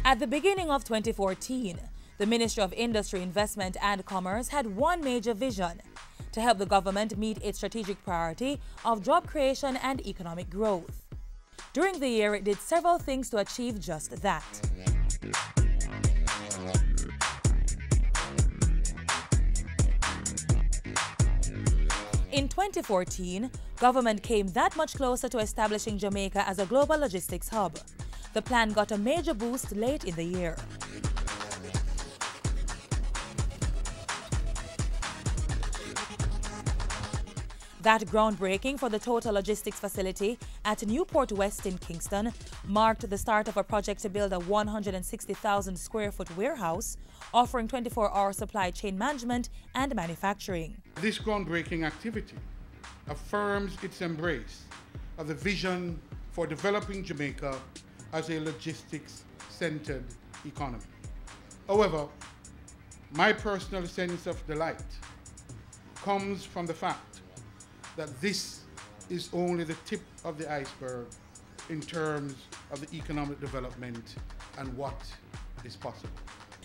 At the beginning of 2014, the Ministry of Industry, Investment and Commerce had one major vision: to help the government meet its strategic priority of job creation and economic growth. During the year, it did several things to achieve just that. In 2014, government came that much closer to establishing Jamaica as a global logistics hub. The plan got a major boost late in the year. That groundbreaking for the total logistics facility at Newport West in Kingston marked the start of a project to build a 160,000 square foot warehouse offering 24-hour supply chain management and manufacturing. This groundbreaking activity affirms its embrace of the vision for developing Jamaica as a logistics-centered economy. However, my personal sense of delight comes from the fact that this is only the tip of the iceberg in terms of the economic development and what is possible.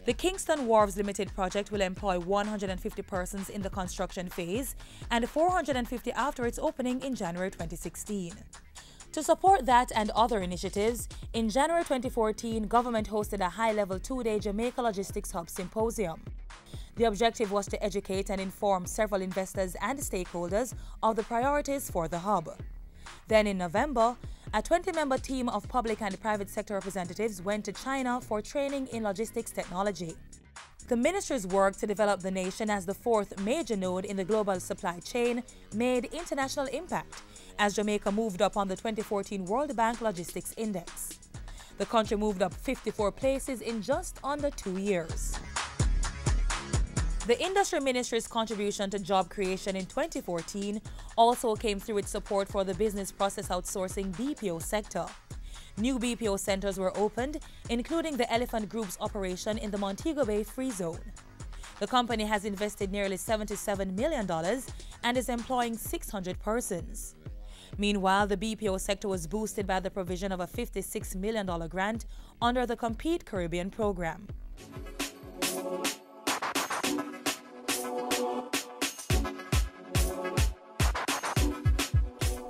The Kingston Wharves Limited project will employ 150 persons in the construction phase and 450 after its opening in January 2016. To support that and other initiatives, in January 2014, government hosted a high-level two-day Jamaica Logistics Hub Symposium. The objective was to educate and inform several investors and stakeholders of the priorities for the hub. Then in November, a 20-member team of public and private sector representatives went to China for training in logistics technology. The ministry's work to develop the nation as the fourth major node in the global supply chain made international impact as Jamaica moved up on the 2014 World Bank Logistics Index. The country moved up 54 places in just under 2 years. The Industry Ministry's contribution to job creation in 2014 also came through its support for the business process outsourcing BPO sector. New BPO centers were opened, including the Elephant Group's operation in the Montego Bay Free Zone. The company has invested nearly $77 million and is employing 600 persons. Meanwhile, the BPO sector was boosted by the provision of a $56 million grant under the Compete Caribbean program.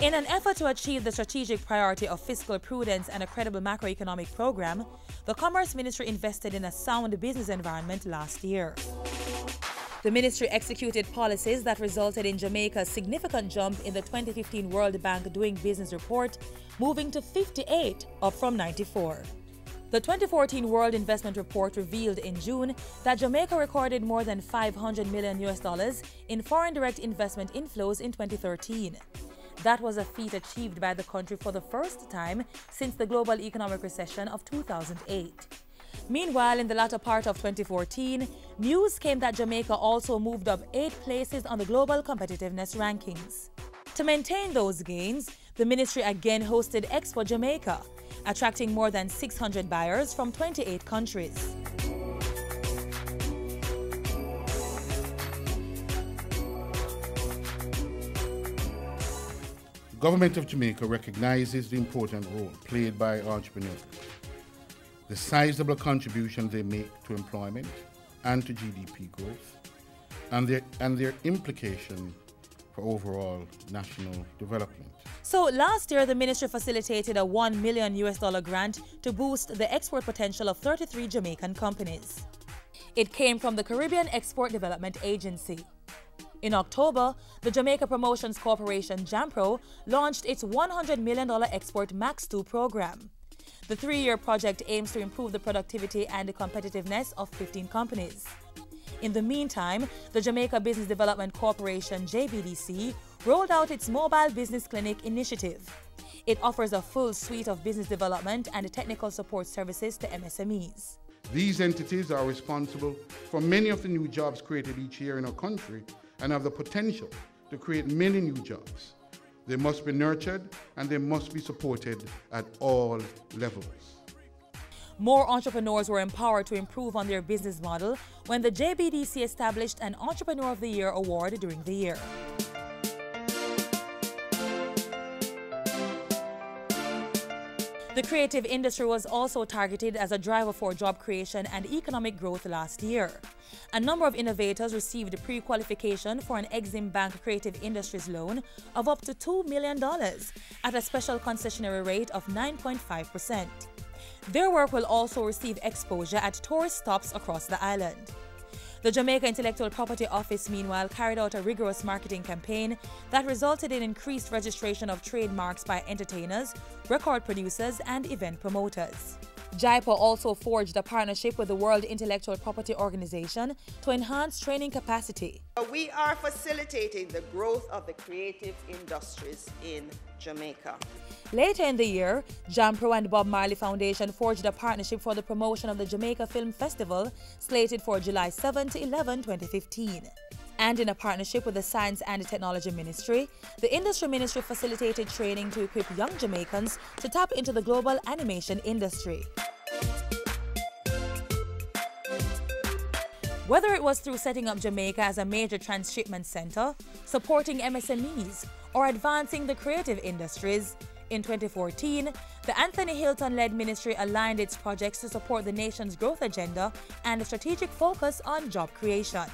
In an effort to achieve the strategic priority of fiscal prudence and a credible macroeconomic program, the Commerce Ministry invested in a sound business environment last year. The ministry executed policies that resulted in Jamaica's significant jump in the 2015 World Bank Doing Business report, moving to 58, up from 94. The 2014 World Investment Report revealed in June that Jamaica recorded more than $500 million in foreign direct investment inflows in 2013. That was a feat achieved by the country for the first time since the global economic recession of 2008. Meanwhile, in the latter part of 2014, news came that Jamaica also moved up 8 places on the global competitiveness rankings. To maintain those gains, the ministry again hosted Expo Jamaica, attracting more than 600 buyers from 28 countries. The Government of Jamaica recognizes the important role played by entrepreneurs, the sizable contribution they make to employment and to GDP growth, and their implication for overall national development. So last year, the ministry facilitated a $1 million grant to boost the export potential of 33 Jamaican companies. It came from the Caribbean Export Development Agency. In October, the Jamaica Promotions Corporation, JAMPRO, launched its $100 million Export Max 2 program. The 3-year project aims to improve the productivity and the competitiveness of 15 companies. In the meantime, the Jamaica Business Development Corporation, JBDC, rolled out its Mobile Business Clinic initiative. It offers a full suite of business development and technical support services to MSMEs. These entities are responsible for many of the new jobs created each year in our country and have the potential to create many new jobs. They must be nurtured and they must be supported at all levels. More entrepreneurs were empowered to improve on their business model when the JBDC established an Entrepreneur of the Year award during the year. The creative industry was also targeted as a driver for job creation and economic growth last year. A number of innovators received pre-qualification for an Exim Bank Creative Industries loan of up to $2 million at a special concessionary rate of 9.5%. Their work will also receive exposure at tourist stops across the island. The Jamaica Intellectual Property Office, meanwhile, carried out a rigorous marketing campaign that resulted in increased registration of trademarks by entertainers, record producers, and event promoters. YIR also forged a partnership with the World Intellectual Property Organization to enhance training capacity. We are facilitating the growth of the creative industries in Jamaica. Later in the year, JAMPRO and Bob Marley Foundation forged a partnership for the promotion of the Jamaica Film Festival, slated for July 7 to 11, 2015. And in a partnership with the Science and Technology Ministry, the Industry Ministry facilitated training to equip young Jamaicans to tap into the global animation industry. Whether it was through setting up Jamaica as a major transshipment center, supporting MSMEs, or advancing the creative industries, in 2014, the Anthony Hilton-led ministry aligned its projects to support the nation's growth agenda and a strategic focus on job creation.